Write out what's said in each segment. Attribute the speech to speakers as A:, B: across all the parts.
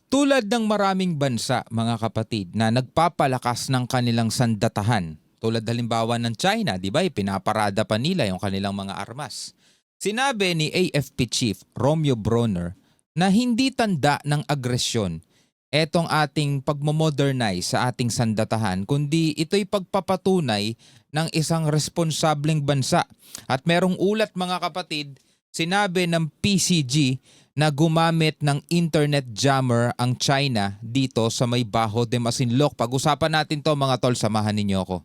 A: Tulad ng maraming bansa, mga kapatid, na nagpapalakas ng kanilang sandatahan. Tulad halimbawa ng China, di ba? Pinaparada pa nila yung kanilang mga armas. Sinabi ni AFP Chief Romeo Bronner na hindi tanda ng agresyon etong ating pagmomodernize sa ating sandatahan, kundi ito'y pagpapatunay ng isang responsableng bansa. At merong ulat, mga kapatid, sinabi ng PCG na gumamit ng internet jammer ang China dito sa may Bajo de Masinloc. Pag-usapan natin to, mga tol, samahan ninyo ako.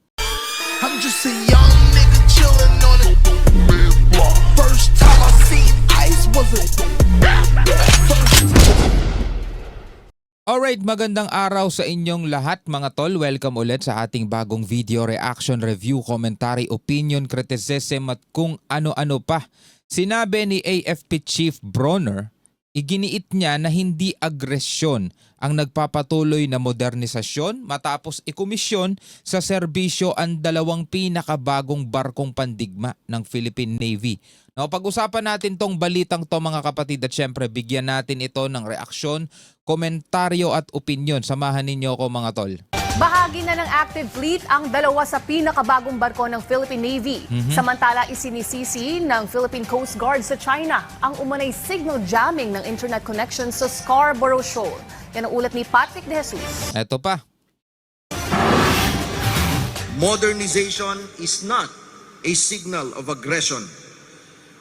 B: I'm just a young nigga chillin' on it. First time I seen ice was a
A: Alright, magandang araw sa inyong lahat, mga tol. Welcome ulit sa ating bagong video, reaction, review, commentary, opinion, criticism at kung ano-ano pa. Sinabi ni AFP Chief Bronner, iginiit niya na hindi agresyon ang nagpapatuloy na modernisasyon matapos ikomisyon sa serbisyo ang dalawang pinakabagong barkong pandigma ng Philippine Navy. Now, pag-usapan natin tong balitang to, mga kapatid, at syempre bigyan natin ito ng reaksyon, komentaryo at opinyon. Samahan ninyo ako, mga tol.
C: Bahagi na ng active fleet ang dalawa sa pinakabagong barko ng Philippine Navy. Samantala, isinisisi ng Philippine Coast Guard sa China ang umunay signal jamming ng internet connection sa Scarborough Shoal. Yan ang ulat ni Patrick De Jesus.
A: Eto pa.
D: Modernization is not a signal of aggression.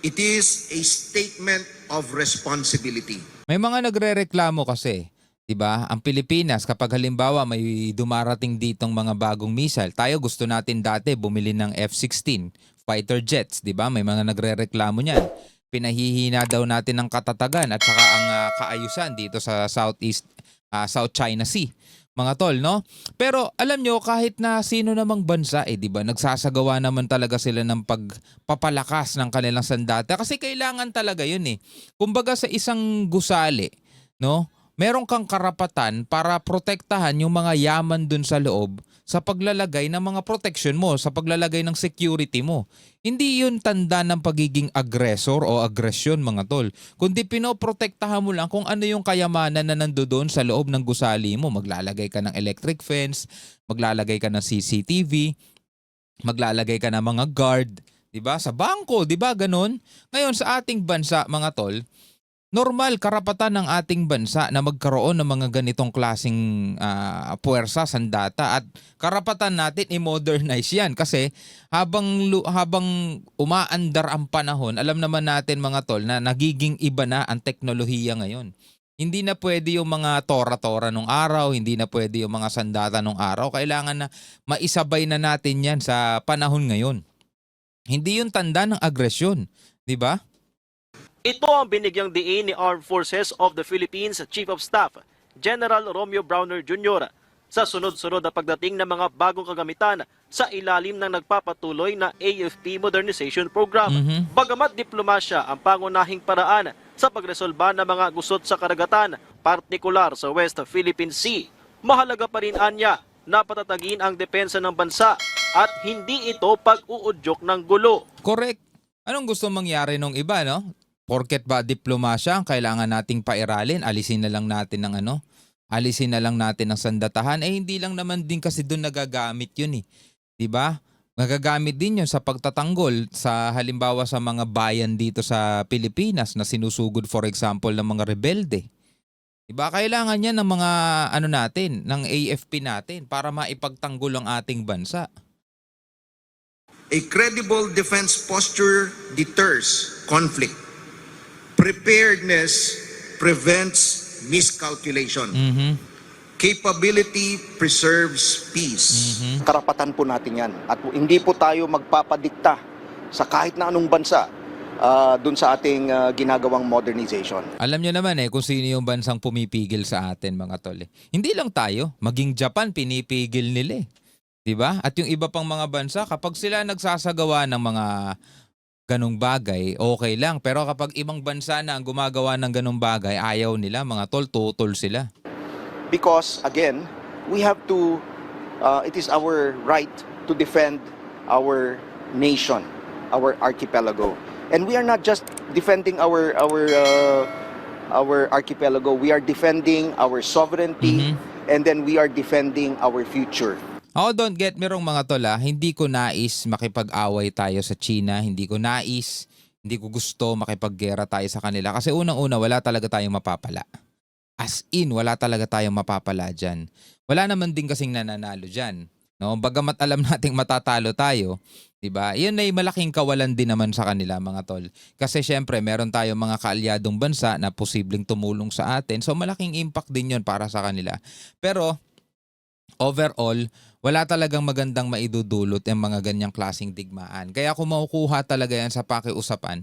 D: It is a statement of responsibility.
A: May mga nagrereklamo kasi, 'di ba? Ang Pilipinas, kapag halimbawa may dumarating ditong mga bagong missile, tayo gusto natin dati bumili ng F-16 fighter jets, 'di ba? May mga nagrereklamo niyan. Pinahihina daw natin ang katatagan at saka ang kaayusan dito sa South China Sea. Mga tol, no? Pero alam nyo, kahit na sino namang bansa, di ba, nagsasagawa naman talaga sila ng pagpapalakas ng kanilang sandata kasi kailangan talaga yun eh. Kumbaga sa isang gusali, no? Meron kang karapatan para protektahan yung mga yaman dun sa loob sa paglalagay ng mga protection mo, sa paglalagay ng security mo. Hindi yun tanda ng pagiging aggressor o aggression, mga tol. Kundi pinoprotektahan mo lang kung ano yung kayamanan na nandoon sa loob ng gusali mo. Maglalagay ka ng electric fence, maglalagay ka ng CCTV, maglalagay ka ng mga guard, 'di ba? Sa bangko, 'di ba? Ganon. Ngayon sa ating bansa, mga tol, normal, karapatan ng ating bansa na magkaroon ng mga ganitong klaseng puwersa, sandata, at karapatan natin i-modernize yan kasi habang umaandar ang panahon, alam naman natin, mga tol, na nagiging iba na ang teknolohiya ngayon. Hindi na pwede yung mga tora-tora nung araw, hindi na pwede yung mga sandata nung araw. Kailangan na maisabay na natin yan sa panahon ngayon. Hindi yung tanda ng agresyon, di ba?
E: Ito ang binigyang diin ni Armed Forces of the Philippines Chief of Staff, General Romeo Bronner Jr. sa sunod-sunod na pagdating ng mga bagong kagamitan sa ilalim ng nagpapatuloy na AFP Modernization Program. Bagamat diplomasya ang pangunahing paraan sa pagresolba ng mga gusot sa karagatan, partikular sa West Philippine Sea, mahalaga pa rin anya na patatagin ang depensa ng bansa at hindi ito pag-uudyok ng gulo.
A: Correct. Anong gusto mangyari nung iba, no? Porket ba diplomasya ang kailangan nating pairalin, alisin na lang natin ng alisin na lang natin ang sandatahan. Hindi lang naman din kasi doon nagagamit yun eh. 'Di ba? Nagagamit din yun sa pagtatanggol sa halimbawa sa mga bayan dito sa Pilipinas na sinusugod, for example, ng mga rebelde. 'Di ba? Kailangan yan ng mga natin, ng AFP natin para maipagtanggol ang ating bansa.
D: A credible defense posture deters conflict. Preparedness prevents miscalculation. Capability preserves peace.
F: Karapatan po natin yan. At hindi po tayo magpapadikta sa kahit na anong bansa dun sa ating ginagawang modernization.
A: Alam nyo naman kung sino yung bansang pumipigil sa atin, mga tol. Hindi lang tayo, maging Japan pinipigil nila. 'Di ba? At yung iba pang mga bansa, kapag sila nagsasagawa ng mga ganong bagay, okay lang. Pero kapag ibang bansa na ang gumagawa ng ganong bagay, ayaw nila, mga tol, tutol sila.
F: Because, again, we have to, it is our right to defend our nation, our archipelago. And we are not just defending our our archipelago. We are defending our sovereignty, and then we are defending our future.
A: Ako, don't get me wrong mga tol, hindi ko nais makipag-away tayo sa China, hindi ko gusto makipaggera tayo sa kanila kasi unang-una wala talaga tayong mapapala. As in, wala talaga tayong mapapala dyan. Wala naman din kasing nananalo dyan. No? Bagamat alam nating matatalo tayo, diba? Yun ay malaking kawalan din naman sa kanila mga tol. Kasi syempre, meron tayong mga kaalyadong bansa na posibleng tumulong sa atin. So malaking impact din yun para sa kanila. Pero overall, wala talagang magandang maidudulot yung mga ganyang klaseng digmaan. Kaya kung makukuha talaga yan sa pakiusapan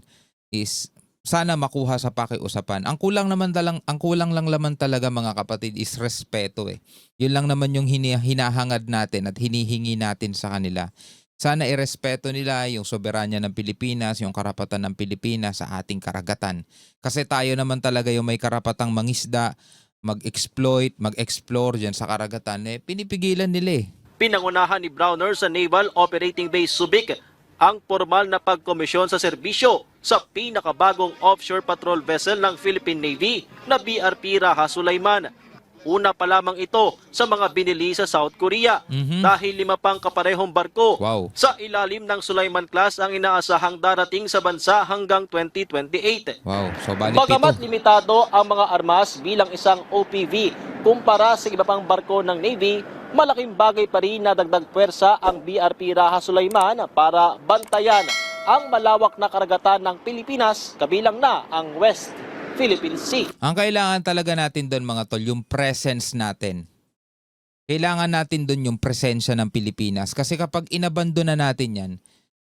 A: is sana makuha sa pakiusapan. Ang kulang lang naman talaga mga kapatid is respeto eh. Yun lang naman yung hinahangad natin at hinihingi natin sa kanila. Sana irespeto nila yung soberanya ng Pilipinas, yung karapatan ng Pilipinas sa ating karagatan. Kasi tayo naman talaga yung may karapatang mangisda, mag-exploit, mag-explore dyan sa karagatan. Pinipigilan nila eh.
E: Pinangunahan ni Browner sa Naval Operating Base Subic ang formal na pagkomisyon sa serbisyo sa pinakabagong offshore patrol vessel ng Philippine Navy na BRP Raha Sulaiman. Una pa lamang ito sa mga binili sa South Korea dahil 5 pang kaparehong barko sa ilalim ng Sulaiman class ang inaasahang darating sa bansa hanggang 2028.
A: Wow, so balik
E: Bagamat
A: ito.
E: limitado ang mga armas bilang isang OPV kumpara sa iba pang barko ng Navy, malaking bagay pa rin na dagdag puwersa ang BRP Raha Sulaiman para bantayan ang malawak na karagatan ng Pilipinas kabilang na ang West Philippine Sea.
A: Ang kailangan talaga natin doon mga tol, yung presence natin. Kailangan natin doon yung presensya ng Pilipinas. Kasi kapag inabandona natin yan,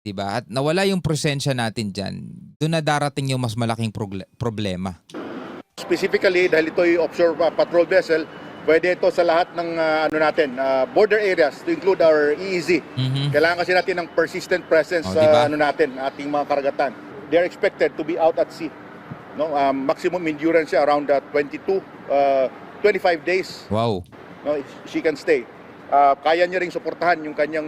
A: diba, at nawala yung presensya natin dyan, doon na darating yung mas malaking problema.
G: Specifically, dahil ito ay offshore patrol vessel, pwede ito sa lahat ng border areas to include our EEZ. Kailangan kasi natin ng persistent presence
A: diba?
G: sa ating mga karagatan. They are expected to be out at sea. No, maximum endurance siya around 25 days.
A: Wow.
G: No, she can stay. Kaya niya ring suportahan yung kanyang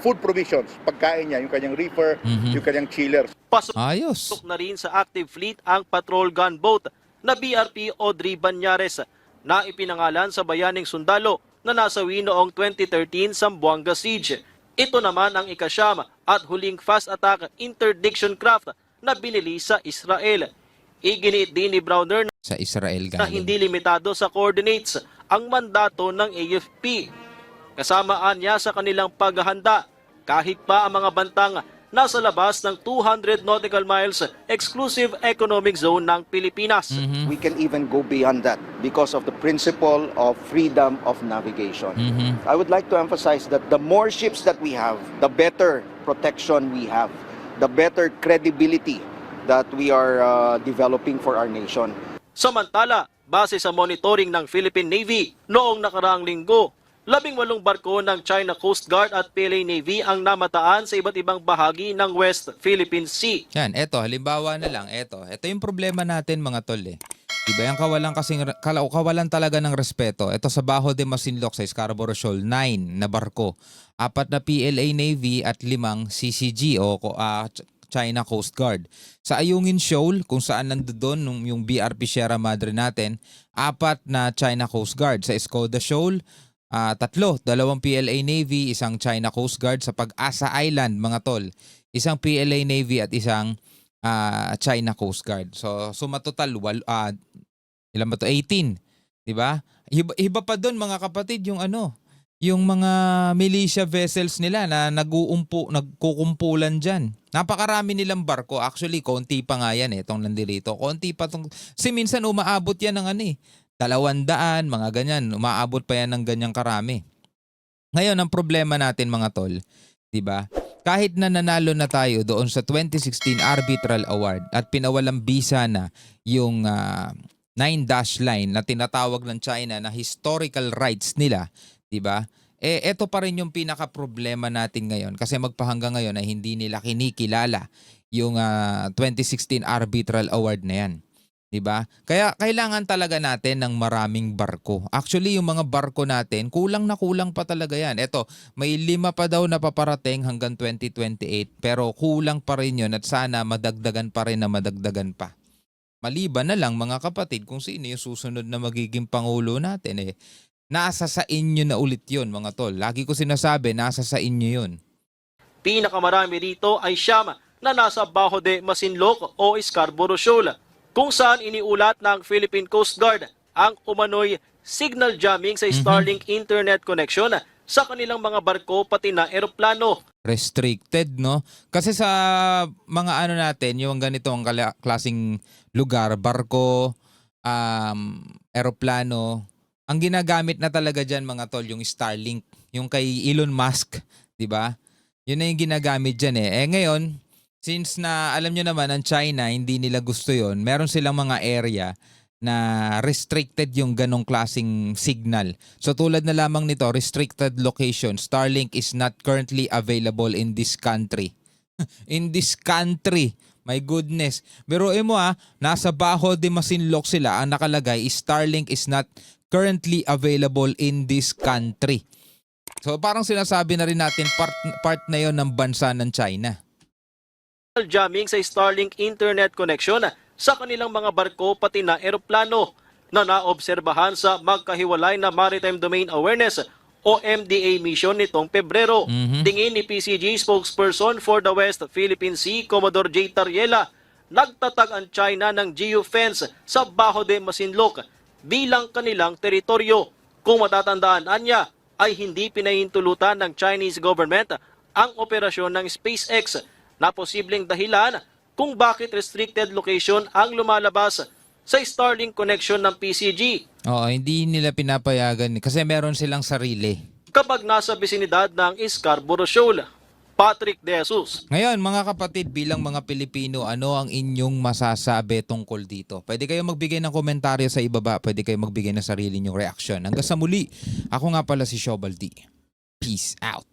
G: food provisions, pagkain niya, yung kanyang reefer, yung kanyang chiller.
A: Ayos.
E: Pasok na rin sa active fleet ang patrol gunboat na BRP Audrey Banyares na ipinangalan sa bayaning sundalo na nasawi noong 2013 sa Buanga Siege. Ito naman ang ikasyam at huling fast attack interdiction craft na binili sa Israel. Iginiit din ni Browner
A: Sa Israel
E: na
A: galing.
E: hindi limitado sa coordinates ang mandato ng AFP. Kasamaan niya sa kanilang paghahanda kahit pa ang mga bantang nasa labas ng 200 nautical miles exclusive economic zone ng Pilipinas.
F: We can even go beyond that because of the principle of freedom of navigation. I would like to emphasize that the more ships that we have, the better protection we have, the better credibility that we are developing for our nation.
E: Samantala, base sa monitoring ng Philippine Navy noong nakaraang linggo, 18 barko ng China Coast Guard at PLA Navy ang namataan sa iba't ibang bahagi ng West Philippine Sea.
A: Yan, eto, halimbawa na lang, eto yung problema natin mga tol eh. Diba yung kawalan talaga ng respeto. Ito sa Bajo de Masinloc sa Scarborough Shoal, 9 na barko, 4 na PLA Navy at 5 CCG o China Coast Guard. Sa Ayungin Shoal, kung saan nandoon yung BRP Sierra Madre natin, 4 na China Coast Guard. Sa Escoda Shoal, 3, 2 PLA Navy, 1 China Coast Guard. Sa Pag-asa Island, mga tol, 1 PLA Navy at 1 China Coast Guard. So sumatotal, ilan ba to? 18. Diba? Iba pa doon mga kapatid yung yung mga militia vessels nila na nagkukumpulan dyan. Napakarami nilang barko. Actually, konti pa nga yan itong nandito. Konti pa itong... Kasi minsan umaabot yan ng 200, mga ganyan. Umaabot pa yan ng ganyang karami. Ngayon, ang problema natin mga tol, diba? Kahit na nanalo na tayo doon sa 2016 Arbitral Award at pinawalang bisa na yung 9-dash line na tinatawag ng China na historical rights nila, diba? Ito pa rin yung pinaka-problema natin ngayon kasi magpahanggang ngayon ay hindi nila kinikilala yung 2016 Arbitral Award na yan. Diba? Kaya kailangan talaga natin ng maraming barko. Actually, yung mga barko natin, kulang na kulang pa talaga yan. Ito, may 5 pa daw na paparating hanggang 2028 pero kulang pa rin yun at sana madagdagan pa rin na madagdagan pa. Maliban na lang mga kapatid kung sino yung susunod na magiging pangulo natin nasa sa inyo na ulit yun mga tol. Lagi ko sinasabi, nasa sa inyo yun.
E: Pinakamarami rito ay siyam na nasa Bajo de Masinloc o Scarborough Shoal, kung saan iniulat ng Philippine Coast Guard ang umano'y signal jamming sa Starlink internet connection sa kanilang mga barko pati na eroplano.
A: Restricted, no? Kasi sa mga ano natin, yung ganitong klaseng lugar, barko, eroplano, ang ginagamit na talaga dyan mga tol, yung Starlink, yung kay Elon Musk, di ba? Yun na yung ginagamit dyan ngayon, since na alam nyo naman ang China, hindi nila gusto yon, meron silang mga area na restricted yung ganong klaseng signal. So tulad na lamang nito, restricted location, Starlink is not currently available in this country. In this country. My goodness. Biruin mo nasa Bajo de Masinloc sila, ang nakalagay is Starlink is not currently available in this country. So parang sinasabi na rin natin part na yon ng bansa ng China.
E: Jamming sa Starlink internet connection sa kanilang mga barko pati na eroplano na naobserbahan sa magkahiwalay na Maritime Domain Awareness o MDA mission nitong Pebrero. Tingin ni PCG spokesperson for the West Philippine Sea, Commodore J. Tariela, nagtatag ang China ng geofence sa Bajo de Masinloc bilang kanilang teritoryo. Kung matatandaan niya, ay hindi pinahintulutan ng Chinese government ang operasyon ng SpaceX na posibleng dahilan kung bakit restricted location ang lumalabas sa Starlink connection ng PCG.
A: Oo, hindi nila pinapayagan kasi meron silang sarili.
E: Kapag nasa bisinidad ng Scarborough Shoal. Patrick De Jesus.
A: Ngayon mga kapatid, bilang mga Pilipino, ano ang inyong masasabi tungkol dito? Pwede kayo magbigay ng komentaryo sa ibaba, pwede kayo magbigay ng sarili nyong reaksyon. Hanggang sa muli, ako nga pala si Shobal D. Peace out.